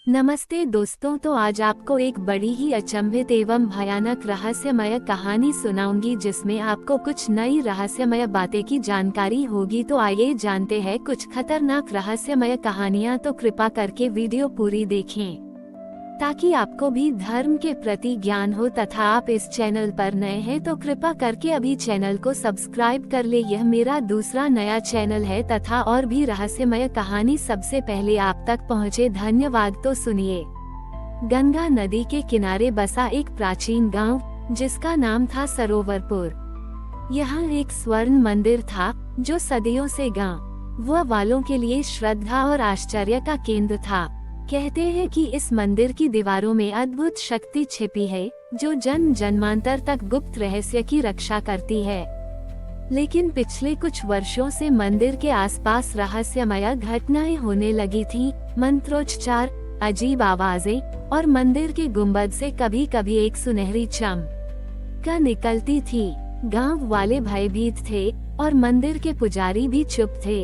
नमस्ते दोस्तों, तो आज आपको एक बड़ी ही अचंभित एवं भयानक रहस्यमय कहानी सुनाऊंगी जिसमें आपको कुछ नई रहस्यमय बातें की जानकारी होगी। तो आइए जानते हैं कुछ खतरनाक रहस्यमय कहानियां। तो कृपा करके वीडियो पूरी देखें ताकि आपको भी धर्म के प्रति ज्ञान हो, तथा आप इस चैनल पर नए हैं तो कृपा करके अभी चैनल को सब्सक्राइब कर ले। यह मेरा दूसरा नया चैनल है तथा और भी रहस्यमय कहानी सबसे पहले आप तक पहुंचे। धन्यवाद। तो सुनिए। गंगा नदी के किनारे बसा एक प्राचीन गांव जिसका नाम था सरोवरपुर। यहाँ एक स्वर्ण मंदिर था जो सदियों से गांव वालों के लिए श्रद्धा और आश्चर्य का केंद्र था। कहते हैं कि इस मंदिर की दीवारों में अद्भुत शक्ति छिपी है जो जन्म जन्मांतर तक गुप्त रहस्य की रक्षा करती है। लेकिन पिछले कुछ वर्षों से मंदिर के आसपास रहस्यमय घटनाएं होने लगी थीं। मंत्रोच्चार, अजीब आवाजें और मंदिर के गुंबद से कभी कभी एक सुनहरी चमक निकलती थी। गांव वाले भयभीत थे और मंदिर के पुजारी भी चुप थे।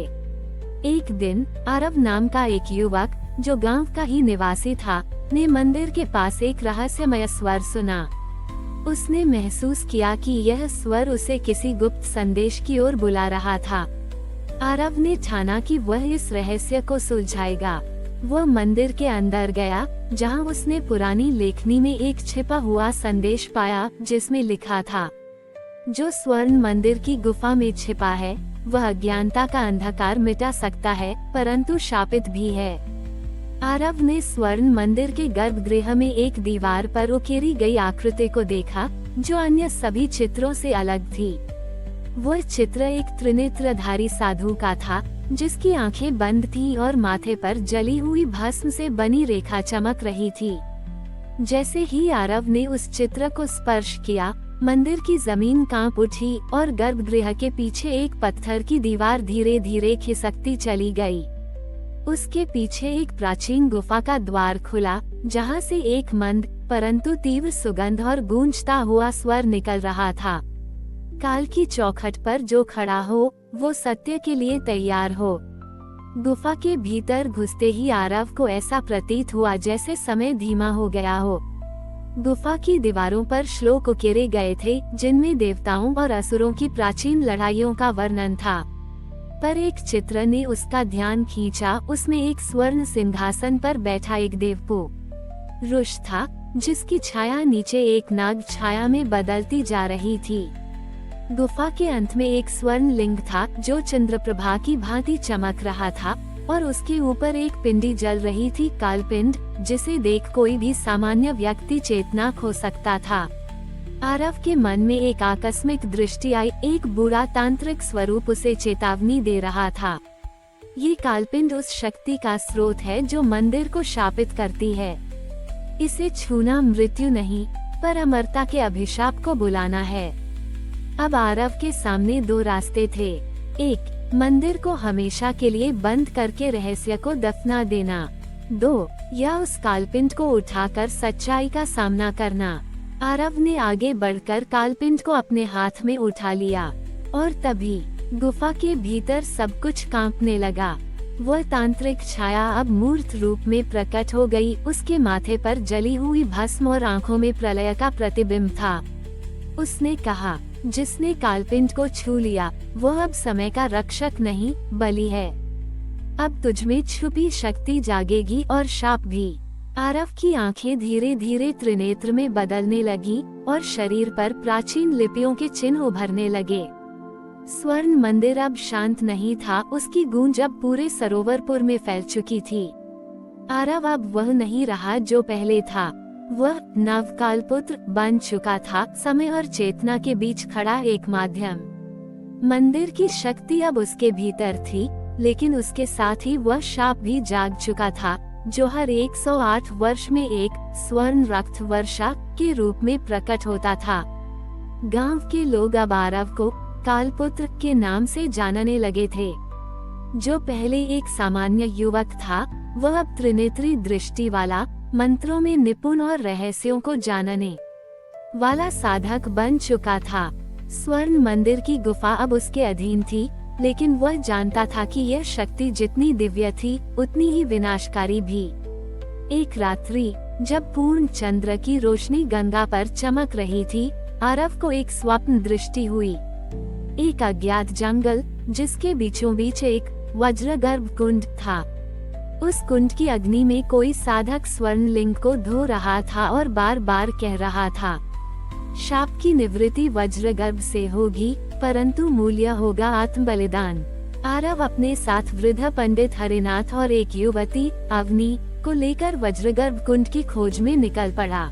एक दिन आरव नाम का एक युवक जो गांव का ही निवासी था ने मंदिर के पास एक रहस्यमय स्वर सुना। उसने महसूस किया कि यह स्वर उसे किसी गुप्त संदेश की ओर बुला रहा था। आरव ने ठाना कि वह इस रहस्य को सुलझाएगा। वह मंदिर के अंदर गया जहां उसने पुरानी लेखनी में एक छिपा हुआ संदेश पाया जिसमें लिखा था, जो स्वर्ण मंदिर की गुफा में छिपा है वह अज्ञानता का अंधकार मिटा सकता है परंतु शापित भी है। आरव ने स्वर्ण मंदिर के गर्भगृह में एक दीवार पर उकेरी गई आकृति को देखा जो अन्य सभी चित्रों से अलग थी। वह चित्र एक त्रिनेत्रधारी साधु का था जिसकी आंखें बंद थीं और माथे पर जली हुई भस्म से बनी रेखा चमक रही थी। जैसे ही आरव ने उस चित्र को स्पर्श किया, मंदिर की जमीन कांप उठी और गर्भगृह के पीछे एक पत्थर की दीवार धीरे धीरे खिसकती चली गई। उसके पीछे एक प्राचीन गुफा का द्वार खुला जहां से एक मंद परंतु तीव्र सुगंध और गूंजता हुआ स्वर निकल रहा था। काल की चौखट पर जो खड़ा हो वो सत्य के लिए तैयार हो। गुफा के भीतर घुसते ही आरव को ऐसा प्रतीत हुआ जैसे समय धीमा हो गया हो। गुफा की दीवारों पर श्लोक उकेरे गए थे जिनमें देवताओं और असुरों की प्राचीन लड़ाइयों का वर्णन था। पर एक चित्र ने उसका ध्यान खींचा। उसमें एक स्वर्ण सिंहासन पर बैठा एक देवपुरुष था जिसकी छाया नीचे एक नाग छाया में बदलती जा रही थी। गुफा के अंत में एक स्वर्ण लिंग था जो चंद्रप्रभा की भांति चमक रहा था और उसके ऊपर एक पिंडी जल रही थी, कालपिंड, जिसे देख कोई भी सामान्य व्यक्ति चेतना खो सकता था। आरव के मन में एक आकस्मिक दृष्टि आई। एक बुरा तांत्रिक स्वरूप उसे चेतावनी दे रहा था। ये कालपिंड उस शक्ति का स्रोत है जो मंदिर को शापित करती है। इसे छूना मृत्यु नहीं पर अमरता के अभिशाप को बुलाना है। अब आरव के सामने दो रास्ते थे। एक, मंदिर को हमेशा के लिए बंद करके रहस्य को दफना देना। दो, या उस कालपिंड को उठाकर सच्चाई का सामना करना। आरव ने आगे बढ़कर कालपिंड को अपने हाथ में उठा लिया और तभी गुफा के भीतर सब कुछ कांपने लगा। वह तांत्रिक छाया अब मूर्त रूप में प्रकट हो गई। उसके माथे पर जली हुई भस्म और आंखों में प्रलय का प्रतिबिंब था। उसने कहा, जिसने कालपिंड को छू लिया वह अब समय का रक्षक नहीं बलि है। अब तुझमें छुपी शक्ति जागेगी और शाप भी। आरव की आंखें धीरे धीरे त्रिनेत्र में बदलने लगी और शरीर पर प्राचीन लिपियों के चिन्ह उभरने लगे। स्वर्ण मंदिर अब शांत नहीं था। उसकी गूंज अब पूरे सरोवरपुर में फैल चुकी थी। आरव अब वह नहीं रहा जो पहले था। वह नवकालपुत्र बन चुका था, समय और चेतना के बीच खड़ा एक माध्यम। मंदिर की शक्ति अब उसके भीतर थी, लेकिन उसके साथ ही वह शाप भी जाग चुका था जो हर 108 वर्ष में एक स्वर्ण रक्त वर्षा के रूप में प्रकट होता था। गांव के लोग अब आरव को कालपुत्र के नाम से जानने लगे थे। जो पहले एक सामान्य युवक था वह अब त्रिनेत्री दृष्टि वाला, मंत्रों में निपुण और रहस्यों को जानने वाला साधक बन चुका था। स्वर्ण मंदिर की गुफा अब उसके अधीन थी, लेकिन वह जानता था कि यह शक्ति जितनी दिव्य थी उतनी ही विनाशकारी भी। एक रात्रि जब पूर्ण चंद्र की रोशनी गंगा पर चमक रही थी, आरव को एक स्वप्न दृष्टि हुई। एक अज्ञात जंगल जिसके बीचों बीच एक वज्रगर्भ कुंड था। उस कुंड की अग्नि में कोई साधक स्वर्ण लिंग को धो रहा था और बार बार कह रहा था, शाप की निवृत्ति वज्रगर्भ से होगी, परंतु मूल्य होगा आत्म बलिदान। आरव अपने साथ वृद्ध पंडित हरिनाथ और एक युवती अवनी को लेकर वज्रगर्भ कुंड की खोज में निकल पड़ा।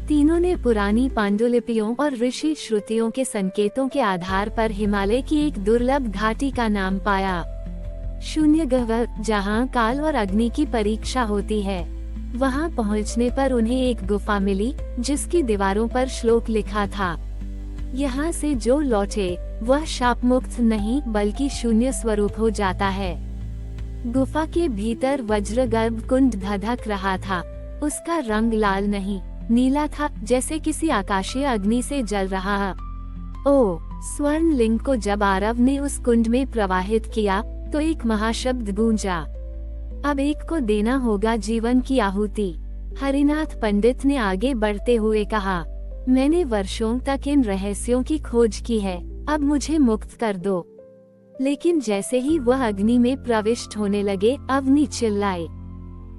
तीनों ने पुरानी पांडुलिपियों और ऋषि श्रुतियों के संकेतों के आधार पर हिमालय की एक दुर्लभ घाटी का नाम पाया, शून्य गह्वर, जहाँ काल और अग्नि की परीक्षा होती है। वहाँ पहुँचने पर उन्हें एक गुफा मिली जिसकी दीवारों पर श्लोक लिखा था, यहाँ से जो लौटे वह शाप मुक्त नहीं बल्कि शून्य स्वरूप हो जाता है। गुफा के भीतर वज्रगर्भ कुंड धधक रहा था। उसका रंग लाल नहीं, नीला था, जैसे किसी आकाशीय अग्नि से जल रहा। ओ स्वर्ण लिंग को जब आरव ने उस कुंड में प्रवाहित किया तो एक महाशब्द गूंजा, अब एक को देना होगा जीवन की आहुति। हरिनाथ पंडित ने आगे बढ़ते हुए कहा, मैंने वर्षों तक इन रहस्यों की खोज की है, अब मुझे मुक्त कर दो। लेकिन जैसे ही वह अग्नि में प्रविष्ट होने लगे, अवनी चिल्लाए,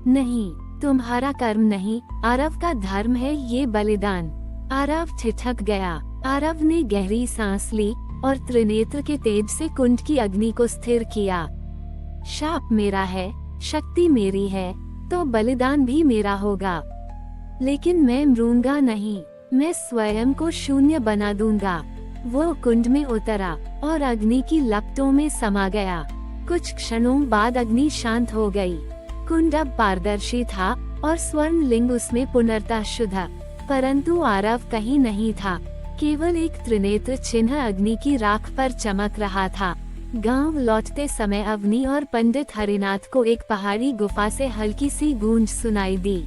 नहीं, तुम्हारा कर्म नहीं, आरव का धर्म है ये बलिदान। आरव ठिठक गया। आरव ने गहरी सांस ली और त्रिनेत्र के तेज से कुंड की अग्नि को स्थिर किया। शाप मेरा है, शक्ति मेरी है, तो बलिदान भी मेरा होगा। लेकिन मैं मरूंगा नहीं, मैं स्वयं को शून्य बना दूंगा। वो कुंड में उतरा और अग्नि की लपटों में समा गया। कुछ क्षणों बाद अग्नि शांत हो गई। कुंड अब पारदर्शी था और स्वर्ण लिंग उसमें पुनर्तः शुद्ध, परंतु आरव कहीं नहीं था। केवल एक त्रिनेत्र चिन्ह अग्नि की राख पर चमक रहा था। गांव लौटते समय अवनी और पंडित हरिनाथ को एक पहाड़ी गुफा से हल्की सी गूंज सुनाई दी,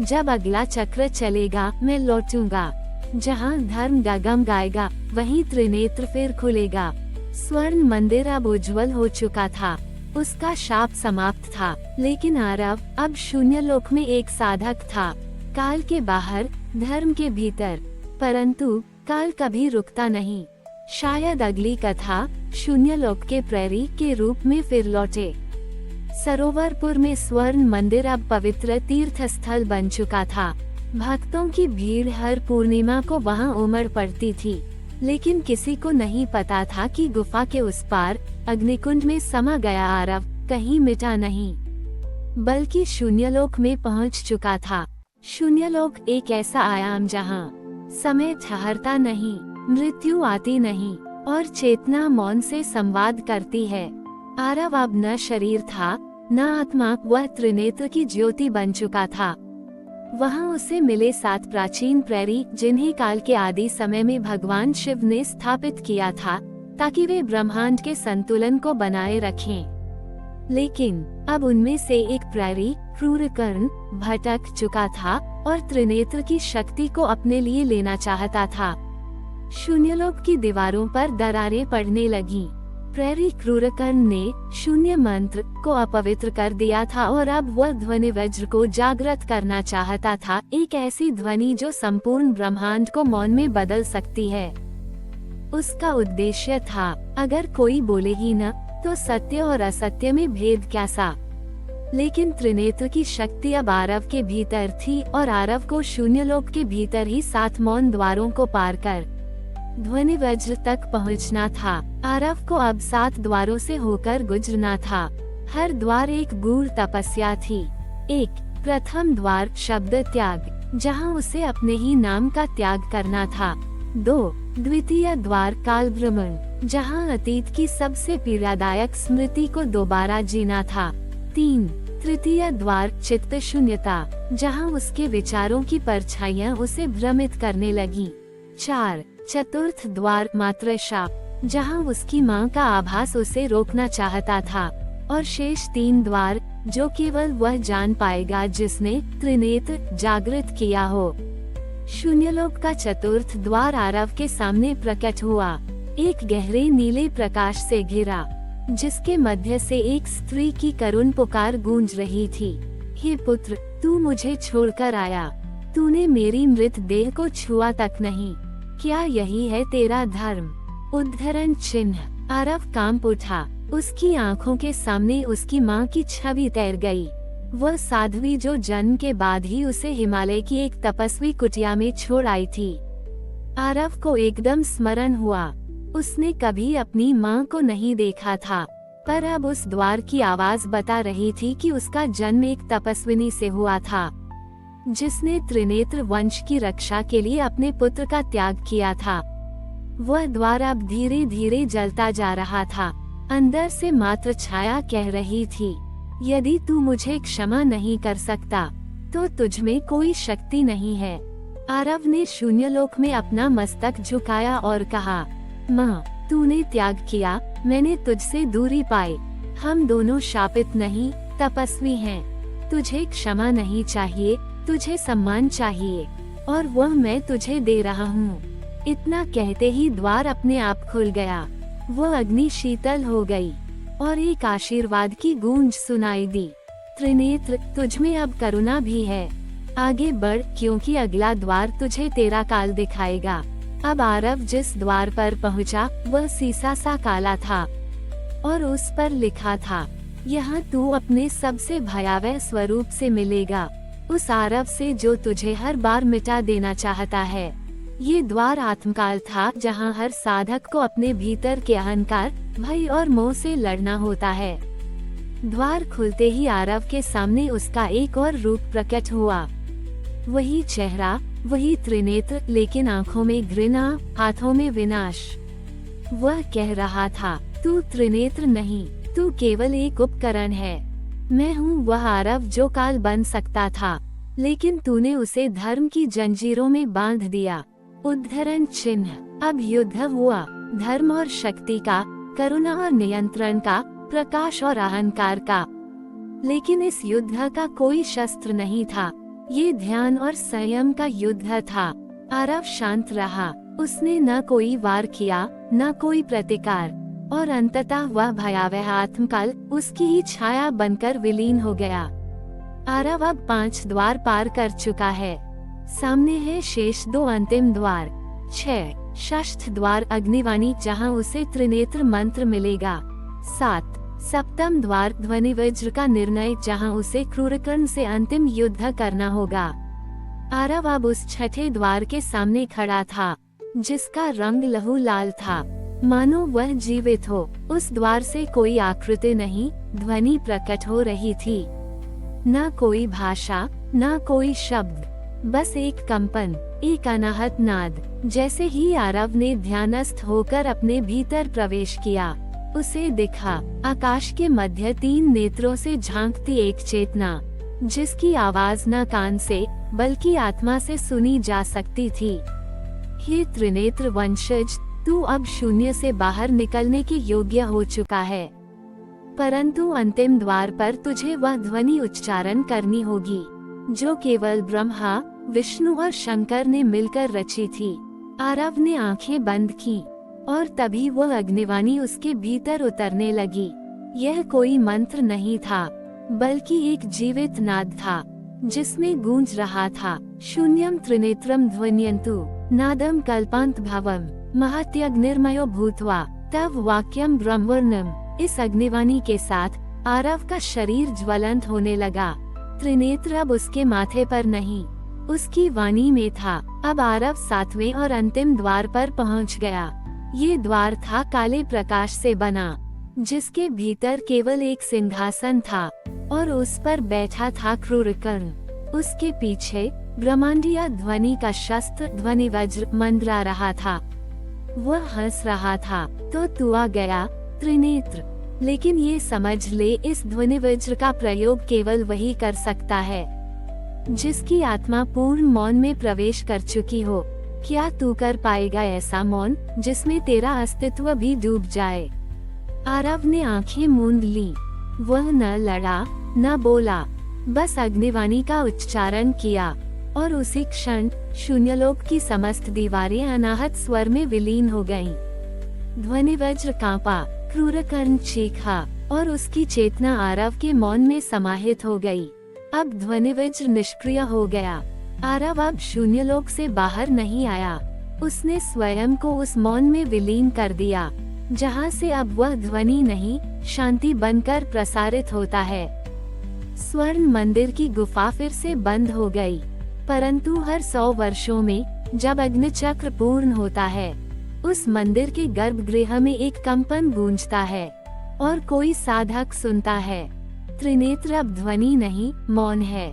जब अगला चक्र चलेगा मैं लौटूंगा। जहां धर्म गगम गाएगा वहीं त्रिनेत्र फिर खुलेगा। स्वर्ण मंदिर अब उज्जवल हो चुका था, उसका शाप समाप्त था। लेकिन आरव अब शून्य लोक में एक साधक था, काल के बाहर, धर्म के भीतर। परंतु काल कभी रुकता नहीं। शायद अगली कथा शून्य लोक के प्रहरी के रूप में फिर लौटे। सरोवरपुर में स्वर्ण मंदिर अब पवित्र तीर्थ स्थल बन चुका था। भक्तों की भीड़ हर पूर्णिमा को वहां उमड़ पड़ती थी। लेकिन किसी को नहीं पता था कि गुफा के उस पार अग्निकुंड में समा गया आरव कहीं मिटा नहीं, बल्कि शून्यलोक में पहुंच चुका था। शून्यलोक एक ऐसा आयाम जहां समय ठहरता नहीं, मृत्यु आती नहीं और चेतना मौन से संवाद करती है। आरव अब न शरीर था न आत्मा, वह त्रिनेत्र की ज्योति बन चुका था। वहां उसे मिले 7 प्राचीन प्रहरी, जिन्हें काल के आदि समय में भगवान शिव ने स्थापित किया था ताकि वे ब्रह्मांड के संतुलन को बनाए रखें। लेकिन अब उनमें से एक प्रहरी क्रूरकर्ण भटक चुका था और त्रिनेत्र की शक्ति को अपने लिए लेना चाहता था। शून्यलोक की दीवारों पर दरारें पड़ने लगी। प्रहरी क्रूरकर्ण ने शून्य मंत्र को अपवित्र कर दिया था और अब वह ध्वनि वज्र को जागृत करना चाहता था, एक ऐसी ध्वनि जो संपूर्ण ब्रह्मांड को मौन में बदल सकती है। उसका उद्देश्य था, अगर कोई बोले ही न तो सत्य और असत्य में भेद कैसा। लेकिन त्रिनेत्र की शक्ति अब आरव के भीतर थी और आरव को शून्यलोक के भीतर ही 7 मौन द्वारों को पार कर ध्वनि वज्र तक पहुंचना था। आरव को अब 7 द्वारों से होकर गुजरना था। हर द्वार एक गूढ़ तपस्या थी। एक प्रथम द्वार शब्द त्याग, जहां उसे अपने ही नाम का त्याग करना था। 2 द्वितीय द्वार काल भ्रमण, जहां अतीत की सबसे पीड़ादायक स्मृति को दोबारा जीना था। 3 तृतीय द्वार चित्त शून्यता, जहां उसके विचारों की परछाइयां उसे भ्रमित करने लगी। 4 चतुर्थ द्वार मात्र शाप, जहां उसकी मां का आभास उसे रोकना चाहता था। और शेष 3 द्वार जो केवल वह जान पाएगा जिसने त्रिनेत्र जागृत किया हो। शून्यलोक का चतुर्थ द्वार आरव के सामने प्रकट हुआ, एक गहरे नीले प्रकाश से घिरा, जिसके मध्य से एक स्त्री की करुण पुकार गूंज रही थी, हे पुत्र, तू मुझे छोड़कर आया, तूने मेरी मृत देह को छुआ तक नहीं। क्या यही है तेरा धर्म? उद्धरण चिन्ह। आरव कांप उठा। उसकी आंखों के सामने उसकी माँ की छवि तैर गई। वह साध्वी जो जन्म के बाद ही उसे हिमालय की एक तपस्वी कुटिया में छोड़ आई थी। आरव को एकदम स्मरण हुआ। उसने कभी अपनी माँ को नहीं देखा था, पर अब उस द्वार की आवाज बता रही थी कि उसका जन्म एक तपस्विनी से हुआ था, जिसने त्रिनेत्र वंश की रक्षा के लिए अपने पुत्र का त्याग किया था। वह द्वार अब धीरे धीरे जलता जा रहा था। अंदर से मात्र छाया कह रही थी, यदि तू मुझे क्षमा नहीं कर सकता तो तुझ में कोई शक्ति नहीं है। आरव ने शून्यलोक में अपना मस्तक झुकाया और कहा, माँ, तूने त्याग किया, मैंने तुझसे दूरी पाई। हम दोनों शापित नहीं, तपस्वी हैं। तुझे क्षमा नहीं चाहिए, तुझे सम्मान चाहिए, और वह मैं तुझे दे रहा हूँ। इतना कहते ही द्वार अपने आप खुल गया। वह अग्नि शीतल हो गई और एक आशीर्वाद की गूंज सुनाई दी। त्रिनेत्र, तुझमें अब करुणा भी है। आगे बढ़, क्योंकि अगला द्वार तुझे तेरा काल दिखाएगा। अब आरव जिस द्वार पर पहुंचा, वह सीसा सा काला था और उस पर लिखा था, यहाँ तू अपने सबसे भयावह स्वरूप से मिलेगा, उस आरव से जो तुझे हर बार मिटा देना चाहता है। ये द्वार आत्मकाल था, जहाँ हर साधक को अपने भीतर के अहंकार, भय और मोह से लड़ना होता है। द्वार खुलते ही आरव के सामने उसका एक और रूप प्रकट हुआ। वही चेहरा, वही त्रिनेत्र, लेकिन आंखों में घृणा, हाथों में विनाश। वह कह रहा था, तू त्रिनेत्र नहीं, तू केवल एक उपकरण है। मैं हूँ वह आरव जो काल बन सकता था, लेकिन तूने उसे धर्म की जंजीरों में बांध दिया। उद्धरण चिन्ह। अब युद्ध हुआ, धर्म और शक्ति का, करुणा और नियंत्रण का, प्रकाश और अहंकार का। लेकिन इस युद्ध का कोई शस्त्र नहीं था, ये ध्यान और संयम का युद्ध था। आरव शांत रहा। उसने न कोई वार किया, न कोई प्रतिकार, और अंततः वह भयावह आत्मकाल उसकी ही छाया बनकर विलीन हो गया। आरव अब 5 द्वार पार कर चुका है। सामने है शेष 2 अंतिम द्वार। 6. षष्ठ द्वार अग्निवाणी, जहां उसे त्रिनेत्र मंत्र मिलेगा। 7. सप्तम द्वार ध्वनिवज्र का निर्णय, जहां उसे क्रूरकर्ण से अंतिम युद्ध करना होगा। आरव अब उस छठे द्वार के सामने खड़ा था, जिसका रंग लहू लाल था, मानो वह जीवित हो। उस द्वार से कोई आकृति नहीं, ध्वनि प्रकट हो रही थी। न कोई भाषा, न कोई शब्द, बस एक कंपन, एक अनाहत नाद। जैसे ही आरव ने ध्यानस्थ होकर अपने भीतर प्रवेश किया, उसे दिखा आकाश के मध्य 3 नेत्रों से झांकती एक चेतना, जिसकी आवाज न कान से बल्कि आत्मा से सुनी जा सकती थी। हे त्रिनेत्र वंशज, तू अब शून्य से बाहर निकलने के योग्य हो चुका है, परंतु अंतिम द्वार पर तुझे वह ध्वनि उच्चारण करनी होगी, जो केवल ब्रह्मा, विष्णु और शंकर ने मिलकर रची थी। आरव ने आंखें बंद की और तभी वह अग्निवाणी उसके भीतर उतरने लगी। यह कोई मंत्र नहीं था, बल्कि एक जीवित नाद था, जिसमें गूंज रहा था, शून्यम त्रिनेत्रम ध्वन्यन्तु नादम कल्पांत भवम महत्यग्निर्मयो भूत्वा तव वाक्यम ब्रह्मवर्णम। इस अग्निवाणी के साथ आरव का शरीर ज्वलंत होने लगा। त्रिनेत्र अब उसके माथे पर नहीं, उसकी वाणी में था। अब आरव 7वें और अंतिम द्वार पर पहुंच गया। ये द्वार था काले प्रकाश से बना, जिसके भीतर केवल एक सिंहासन था और उस पर बैठा था क्रूरकर्ण। उसके पीछे ब्रह्मांडीय ध्वनि का शस्त्र ध्वनिवज्र मंडरा रहा था। वह हंस रहा था, तो तू आ गया त्रिनेत्र। लेकिन ये समझ ले, इस ध्वनिवज्र का प्रयोग केवल वही कर सकता है जिसकी आत्मा पूर्ण मौन में प्रवेश कर चुकी हो। क्या तू कर पाएगा ऐसा मौन जिसमें तेरा अस्तित्व भी डूब जाए? आरव ने आंखें मूंद ली। वह न लड़ा, न बोला, बस अग्निवाणी का उच्चारण किया और उसी क्षण शून्यलोक की समस्त दीवारें अनाहत स्वर में विलीन हो गईं। ध्वनिवज्र कांपा, क्रूरकर्ण चीखा और उसकी चेतना आरव के मौन में समाहित हो गई। अब ध्वनिवज्र निष्क्रिय हो गया। आरव अब शून्यलोक से बाहर नहीं आया। उसने स्वयं को उस मौन में विलीन कर दिया, जहाँ से अब वह ध्वनि नहीं, शांति बनकर प्रसारित होता है। स्वर्ण मंदिर की गुफा फिर से बंद हो गई, परंतु हर 100 वर्षों में जब अग्निचक्र पूर्ण होता है, उस मंदिर के गर्भगृह में एक कंपन गूंजता है और कोई साधक सुनता है। त्रिनेत्र अब ध्वनि नहीं, मौन है,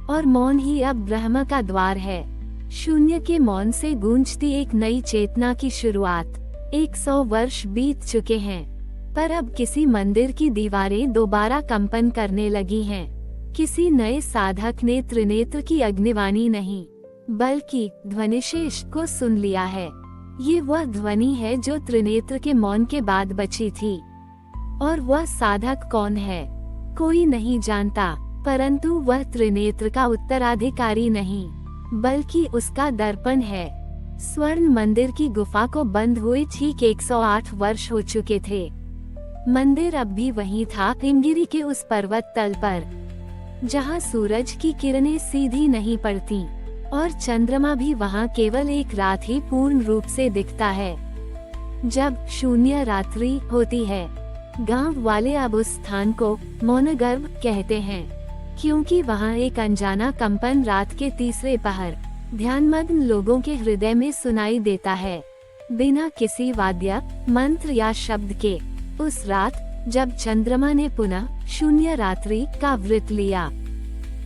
और मौन ही अब ब्रह्म का द्वार है। शून्य के मौन से गूंजती एक नई चेतना की शुरुआत। 100 वर्ष बीत चुके हैं, पर अब किसी मंदिर की दीवारें दोबारा कंपन करने लगी हैं। किसी नए साधक ने त्रिनेत्र की अग्निवाणी नहीं, बल्कि ध्वनिशेष को सुन लिया है। ये वह ध्वनि है जो त्रिनेत्र के मौन के बाद बची थी। और वह साधक कौन है? कोई नहीं जानता, परंतु वह त्रिनेत्र का उत्तराधिकारी नहीं, बल्कि उसका दर्पण है। स्वर्ण मंदिर की गुफा को बंद हुए ठीक 108 वर्ष हो चुके थे। मंदिर अब भी वही था, हिमगिरी के उस पर्वत तल पर, जहाँ सूरज की किरणें सीधी नहीं पड़ती, और चंद्रमा भी वहाँ केवल एक रात ही पूर्ण रूप से दिखता है, जब शून्य रात्रि होती है। गांव वाले अब उस स्थान को मौनगर्भ कहते हैं, क्योंकि वहाँ एक अनजाना कंपन रात के तीसरे पहर ध्यानमग्न लोगों के हृदय में सुनाई देता है, बिना किसी वाद्य, मंत्र या शब्द के। उस रात जब चंद्रमा ने पुनः शून्य रात्रि का व्रत लिया,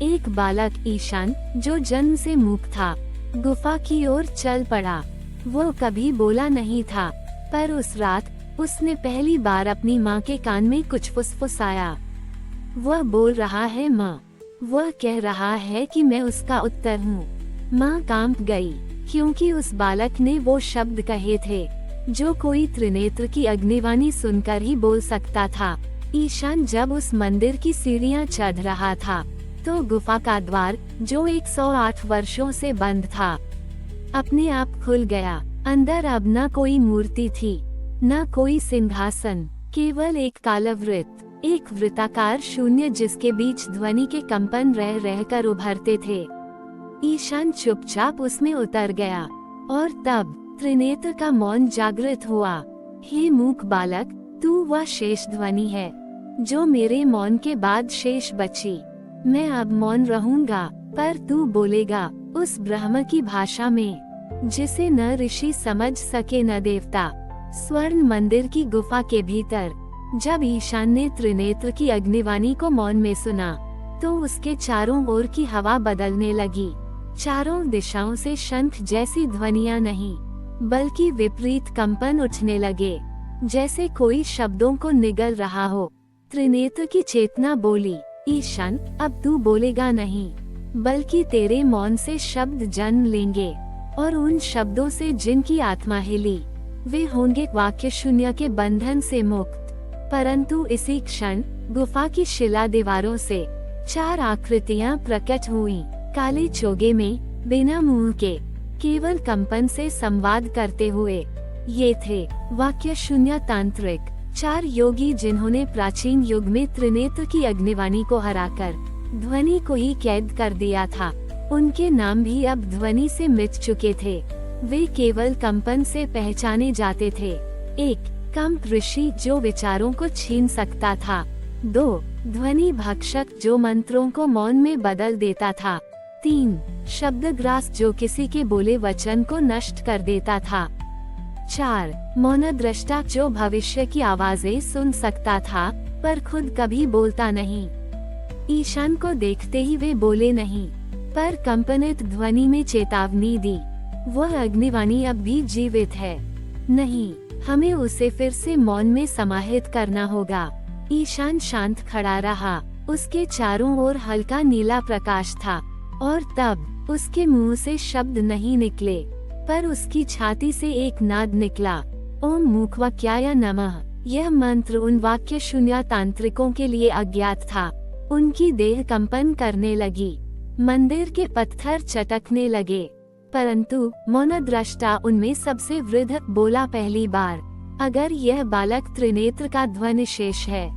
एक बालक ईशान, जो जन्म से मूक था, गुफा की ओर चल पड़ा। वो कभी बोला नहीं था, पर उस रात उसने पहली बार अपनी माँ के कान में कुछ फुसफुसाया। वह बोल रहा है माँ। वह कह रहा है कि मैं उसका उत्तर हूँ। माँ कांप गई, क्योंकि उस बालक ने वो शब्द कहे थे जो कोई त्रिनेत्र की अग्निवाणी सुनकर ही बोल सकता था। ईशान जब उस मंदिर की सीढ़ियाँ चढ़ रहा था, तो गुफा का द्वार, जो 108 वर्षों से बंद था, अपने आप खुल गया। अंदर अब न कोई मूर्ति थी, न कोई सिंहासन, केवल एक कालवृत, एक वृत्ताकार शून्य जिसके बीच ध्वनि के कंपन रह रहकर उभरते थे। ईशान चुपचाप उसमें उतर गया, और तब त्रिनेत्र का मौन जागृत हुआ। हे मूक बालक, तू वह शेष ध्वनि है जो मेरे मौन के बाद शेष बची। मैं अब मौन रहूंगा, पर तू बोलेगा उस ब्रह्म की भाषा में, जिसे न ऋषि समझ सके न देवता। स्वर्ण मंदिर की गुफा के भीतर जब ईशान ने त्रिनेत्र की अग्निवाणी को मौन में सुना, तो उसके चारों ओर की हवा बदलने लगी। चारों दिशाओं से शंख जैसी ध्वनियां नहीं, बल्कि विपरीत कंपन उठने लगे, जैसे कोई शब्दों को निगल रहा हो। त्रिनेत्र की चेतना बोली, ईशान, अब तू बोलेगा नहीं, बल्कि तेरे मौन से शब्द जन्म लेंगे, और उन शब्दों से जिनकी आत्मा हिली, वे होंगे वाक्य शून्य के बंधन से मुक्त। परंतु इसी क्षण गुफा की शिला दीवारों से 4 आकृतियां प्रकट हुईं, काले चोगे में, बिना मुंह के, केवल कंपन से संवाद करते हुए। ये थे वाक्य शून्य तांत्रिक, 4 योगी जिन्होंने प्राचीन युग में त्रिनेत्र की अग्निवाणी को हराकर ध्वनि को ही कैद कर दिया था। उनके नाम भी अब ध्वनि से मिट चुके थे, वे केवल कंपन से पहचाने जाते थे। 1 कंप ऋषि, जो विचारों को छीन सकता था। 2 ध्वनि भक्षक, जो मंत्रों को मौन में बदल देता था। 3 शब्दग्रास, जो किसी के बोले वचन को नष्ट कर देता था। 4 मौन दृष्टा, जो भविष्य की आवाजें सुन सकता था, पर खुद कभी बोलता नहीं। ईशान को देखते ही वे बोले नहीं, पर कंपनित ध्वनि में चेतावनी दी, वह अग्निवाणी अब भी जीवित है। नहीं, हमें उसे फिर से मौन में समाहित करना होगा। ईशान शांत खड़ा रहा, उसके चारों ओर हल्का नीला प्रकाश था, और तब उसके मुंह से शब्द नहीं निकले, पर उसकी छाती से एक नाद निकला, ओम मूकवाक्याय नमः। यह मंत्र उन वाक्य शून्य तांत्रिकों के लिए अज्ञात था। उनकी देह कंपन करने लगी, मंदिर के पत्थर चटकने लगे, परंतु मौन दृष्टा उनमें सबसे वृद्ध बोला पहली बार, अगर यह बालक त्रिनेत्र का ध्वनि शेष है,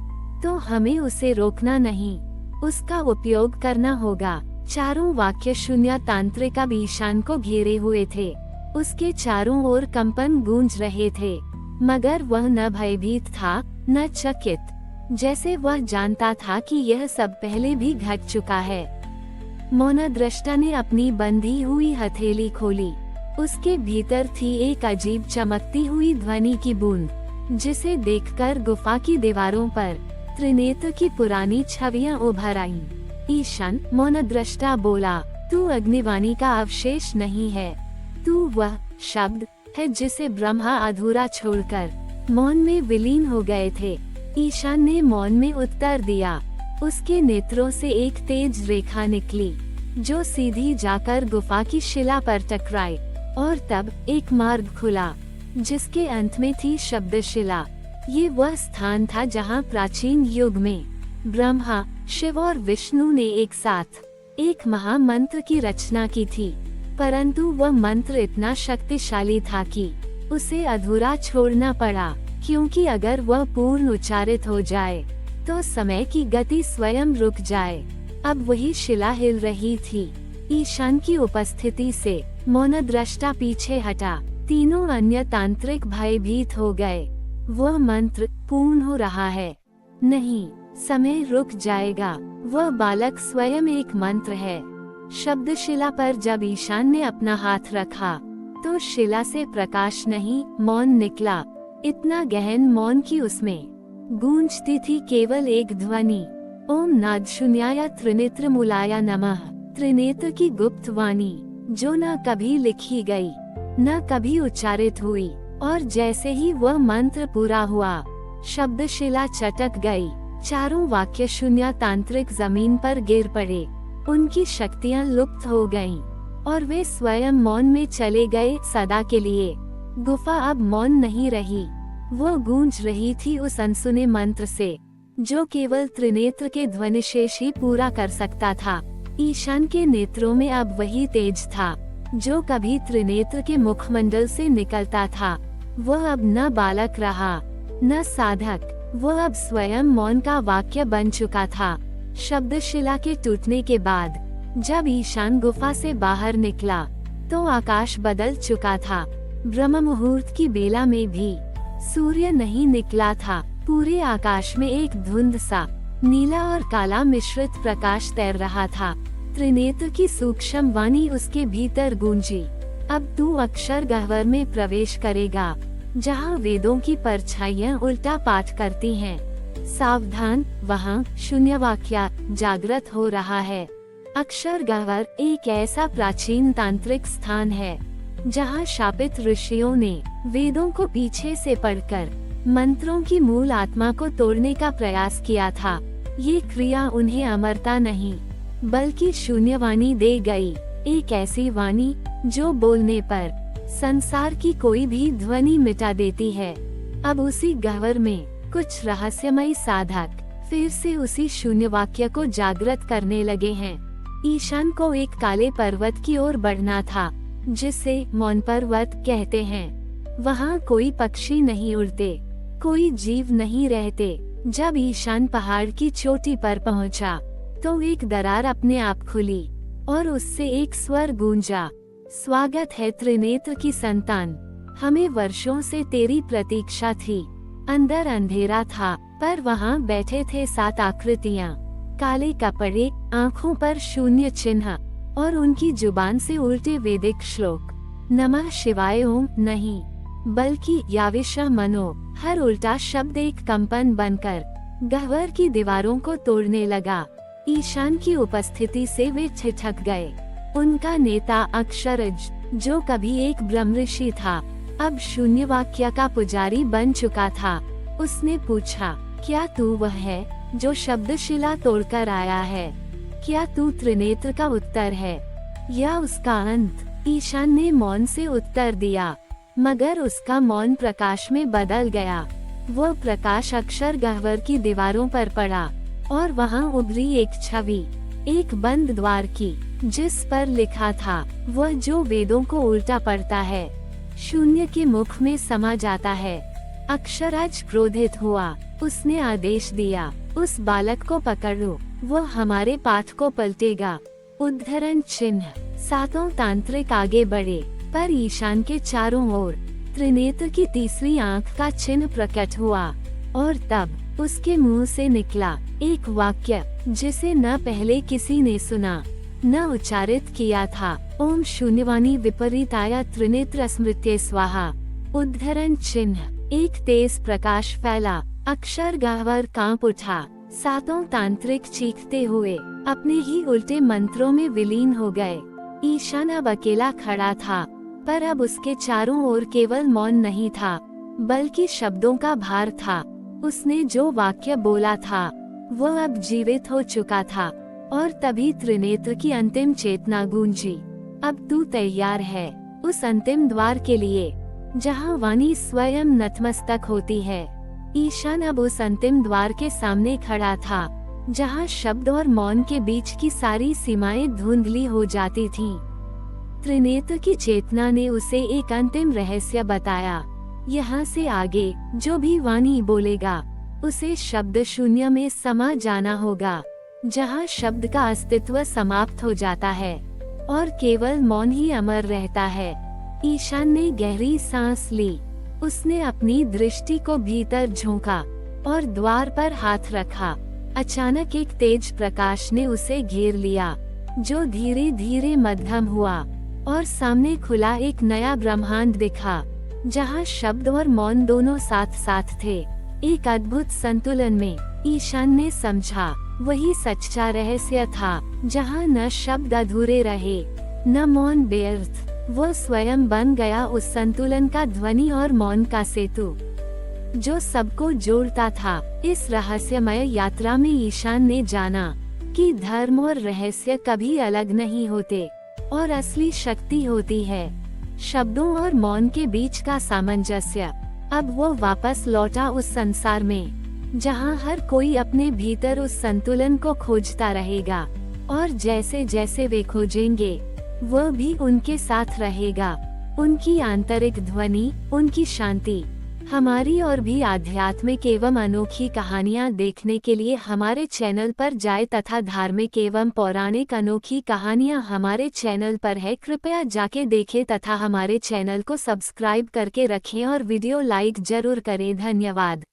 तो हमें उसे रोकना नहीं, उसका उपयोग करना होगा। चारों वाक्य शून्य तांत्रिक अब ईशान को घेरे हुए थे। उसके चारों ओर कंपन गूंज रहे थे, मगर वह न भयभीत था न चकित, जैसे वह जानता था कि यह सब पहले भी घट चुका है। मौनद्रष्टा ने अपनी बंधी हुई हथेली खोली। उसके भीतर थी एक अजीब चमकती हुई ध्वनि की बूंद, जिसे देखकर गुफा की दीवारों पर त्रिनेत्र की पुरानी छवियां उभर आईं। ईशान, मौनद्रष्टा बोला, तू अग्निवाणी का अवशेष नहीं है, तू वह शब्द है जिसे ब्रह्मा अधूरा छोड़कर मौन में विलीन हो गए थे। ईशान ने मौन में उत्तर दिया। उसके नेत्रों से एक तेज रेखा निकली, जो सीधी जाकर गुफा की शिला पर टकराई, और तब एक मार्ग खुला, जिसके अंत में थी शब्दशिला। ये वह स्थान था जहाँ प्राचीन युग में ब्रह्मा, शिव और विष्णु ने एक साथ एक महामंत्र की रचना की थी, परंतु वह मंत्र इतना शक्तिशाली था कि उसे अधूरा छोड़ना पड़ा, क्योंकि अगर वह पूर्ण उच्चारित हो जाए तो समय की गति स्वयं रुक जाए। अब वही शिला हिल रही थी। ईशान की उपस्थिति से मौनद्रष्टा पीछे हटा। तीनों अन्य तांत्रिक भयभीत हो गए। वह मंत्र पूर्ण हो रहा है, नहीं, समय रुक जाएगा। वह बालक स्वयं एक मंत्र है। शब्दशिला पर जब ईशान ने अपना हाथ रखा, तो शिला से प्रकाश नहीं, मौन निकला। इतना गहन मौन कि उसमें गूंजती थी केवल एक ध्वनि, ओम नाद शून्याय त्रिनेत्र मूलाय नमः। त्रिनेत्र की गुप्त वाणी, जो न कभी लिखी गई न कभी उच्चारित हुई, और जैसे ही वह मंत्र पूरा हुआ, शब्दशिला चटक गई। चारों वाक्य शून्य तांत्रिक जमीन पर गिर पड़े। उनकी शक्तियां लुप्त हो गईं, और वे स्वयं मौन में चले गए सदा के लिए। गुफा अब मौन नहीं रही, वो गूंज रही थी उस अनसुने मंत्र से, जो केवल त्रिनेत्र के ध्वनिशेष ही पूरा कर सकता था। ईशान के नेत्रों में अब वही तेज था, जो कभी त्रिनेत्र के मुखमंडल से निकलता था। वह अब न बालक रहा, न साधक, वह अब स्वयं मौन का वाक्य बन चुका था। शब्दशिला के टूटने के बाद जब ईशान गुफा से बाहर निकला, तो आकाश बदल चुका था। ब्रह्म मुहूर्त की बेला में भी सूर्य नहीं निकला था। पूरे आकाश में एक धुंध सा नीला और काला मिश्रित प्रकाश तैर रहा था। त्रिनेत्र की सूक्ष्म वाणी उसके भीतर गूंजी, अब तू अक्षर गह्वर में प्रवेश करेगा, जहाँ वेदों की परछाइयाँ उल्टा पाठ करती हैं। सावधान, वहाँ शून्य वाक्य जागृत हो रहा है। अक्षर गह्वर एक ऐसा प्राचीन तांत्रिक स्थान है, जहाँ शापित ऋषियों ने वेदों को पीछे से पढ़कर मंत्रों की मूल आत्मा को तोड़ने का प्रयास किया था। ये क्रिया उन्हें अमरता नहीं, बल्कि शून्यवाणी दे गई, एक ऐसी वाणी जो बोलने पर संसार की कोई भी ध्वनि मिटा देती है। अब उसी गह्वर में कुछ रहस्यमयी साधक फिर से उसी शून्य वाक्य को जागृत करने लगे हैं। ईशान को एक काले पर्वत की ओर बढ़ना था, जिसे मौन पर्वत कहते हैं। वहाँ कोई पक्षी नहीं उड़ते, कोई जीव नहीं रहते। जब ईशान पहाड़ की चोटी पर पहुँचा, तो एक दरार अपने आप खुली और उससे एक स्वर गूंजा, स्वागत है त्रिनेत्र की संतान, हमें वर्षों से तेरी प्रतीक्षा थी। अंदर अंधेरा था, पर वहाँ बैठे थे 7 आकृतियाँ, काले कपड़े, आँखों पर शून्य चिन्ह, और उनकी जुबान से उल्टे वैदिक श्लोक। नमः शिवाय ओम नहीं, बल्कि याविशः मनो। हर उल्टा शब्द एक कंपन बनकर गह्वर की दीवारों को तोड़ने लगा। ईशान की उपस्थिति से वे ठिठक गए। उनका नेता अक्षरज, जो कभी एक ब्रह्मऋषि था, अब शून्य वाक्य का पुजारी बन चुका था। उसने पूछा, क्या तू वह है जो शब्दशिला तोड़कर आया है? क्या तू त्रिनेत्र का उत्तर है या उसका अंत? ईशान ने मौन से उत्तर दिया, मगर उसका मौन प्रकाश में बदल गया। वह प्रकाश अक्षर गह्वर की दीवारों पर पड़ा, और वहाँ उभरी एक छवि, एक बंद द्वार की, जिस पर लिखा था, वह जो वेदों को उल्टा पढ़ता है, शून्य के मुख में समा जाता है। अक्षराज क्रोधित हुआ। उसने आदेश दिया, उस बालक को पकड़ो, वो हमारे पाठ को पलटेगा। उद्धरण चिन्ह। सातों तांत्रिक आगे बढ़े, पर ईशान के चारों ओर त्रिनेत्र की तीसरी आंख का चिन्ह प्रकट हुआ, और तब उसके मुंह से निकला एक वाक्य जिसे न पहले किसी ने सुना, न उच्चारित किया था। ओम शून्यवाणी विपरीताय त्रिनेत्र स्मृत्ये स्वाहा। उद्धरण चिन्ह। एक तेज प्रकाश फैला, अक्षर गह्वर कांप उठा। सातों तांत्रिक चीखते हुए अपने ही उल्टे मंत्रों में विलीन हो गए। ईशान अब अकेला खड़ा था, पर अब उसके चारों ओर केवल मौन नहीं था, बल्कि शब्दों का भार था। उसने जो वाक्य बोला था वो अब जीवित हो चुका था, और तभी त्रिनेत्र की अंतिम चेतना गूंजी। अब तू तैयार है उस अंतिम द्वार के लिए, जहाँ वाणी स्वयं नतमस्तक होती है। ईशान अब उस अंतिम द्वार के सामने खड़ा था, जहाँ शब्द और मौन के बीच की सारी सीमाएं धुंधली हो जाती थीं। त्रिनेत्र की चेतना ने उसे एक अंतिम रहस्य बताया। यहाँ से आगे जो भी वाणी बोलेगा, उसे शब्द शून्य में समा जाना होगा, जहाँ शब्द का अस्तित्व समाप्त हो जाता है और केवल मौन ही अमर रहता है। ईशान ने गहरी सांस ली। उसने अपनी दृष्टि को भीतर झोंका और द्वार पर हाथ रखा। अचानक एक तेज प्रकाश ने उसे घेर लिया, जो धीरे धीरे मध्यम हुआ, और सामने खुला एक नया ब्रह्मांड दिखा, जहाँ शब्द और मौन दोनों साथ साथ थे, एक अद्भुत संतुलन में। ईशान ने समझा वही सच्चा रहस्य था, जहाँ न शब्द अधूरे रहे, न मौन व्यर्थ। वो स्वयं बन गया उस संतुलन का ध्वनि और मौन का सेतु, जो सबको जोड़ता था। इस रहस्यमय यात्रा में ईशान ने जाना कि धर्म और रहस्य कभी अलग नहीं होते, और असली शक्ति होती है शब्दों और मौन के बीच का सामंजस्य। अब वो वापस लौटा उस संसार में, जहाँ हर कोई अपने भीतर उस संतुलन को खोजता रहेगा, और जैसे जैसे वे खोजेंगे, वह भी उनके साथ रहेगा। उनकी आंतरिक ध्वनि, उनकी शांति। हमारी और भी आध्यात्मिक एवं अनोखी कहानियाँ देखने के लिए हमारे चैनल पर जाएं तथा धार्मिक एवं पौराणिक अनोखी कहानियाँ हमारे चैनल पर है। कृपया जाके देखें तथा हमारे चैनल को सब्सक्राइब करके रखें और वीडियो लाइक जरूर करें। धन्यवाद।